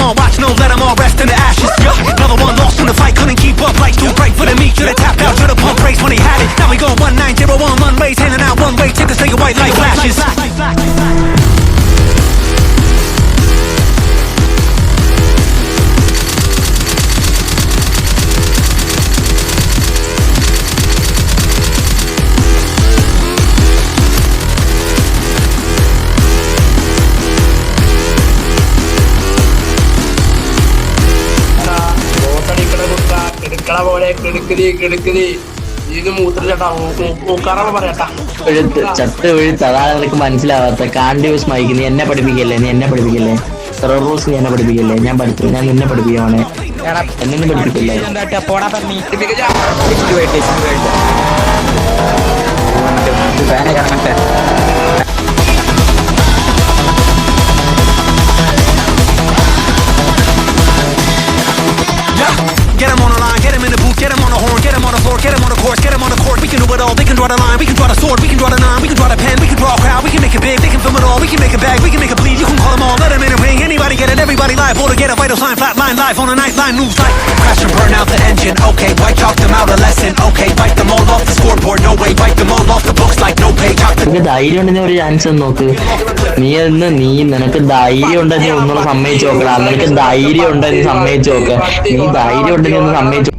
all watch, no, let them all rest in the ashes. Yeah, another one lost in the fight, couldn't keep up. Lights too bright for the meat, should've tapped out, should've pumped brakes when he had it. Now we go 1901 one ways, handing out one way tickets to your white light flashes. ചത്ത് വീഴ്ത്ത് അതാണ് നിനക്ക് മനസ്സിലാവാത്ത. കാണ്ട് use mic. നീ എന്നെ പഠിപ്പിക്കല്ലേ, നീ എന്നെ പഠിപ്പിക്കല്ലേ. Rules നീ എന്നെ പഠിപ്പിക്കല്ലേ. ഞാൻ പഠിച്ചു, ഞാൻ നിന്നെ പഠിപ്പിക്കാണ്. എന്നെ പഠിപ്പിക്കല്ലേ. Get him on the line, get him in the booth, get him on the horn, get him on the floor, get him on the course, get him on the court. We can do it all, they can draw the line, we can draw the sword, we can draw the nine, we can draw the pen, we can draw a crowd, we can make it big, they can film it all, we can make it bag, we can make it bleed, you can call them all, let them in the ring, anybody get it, everybody live, or to get a vital sign, flat line live on a nightline news like crash and burn out the engine, okay, white chalk them out a lesson, okay, wipe them all off the scoreboard, no way, wipe them all off the books like no page. ധൈര്യം ഉണ്ടെന്ന് ഒരു chance നോക്ക്. നിനക്ക് ധൈര്യം ഉണ്ടെങ്കിൽ ഒന്നുകൂടെ സമ്മതിച്ചു നോക്കണം. നിനക്ക് ധൈര്യം ഉണ്ടെങ്കിൽ സമ്മതിച്ചു നോക്ക. നീ ധൈര്യം ഉണ്ടെങ്കിൽ ഒന്ന് സമ്മതിച്ചു.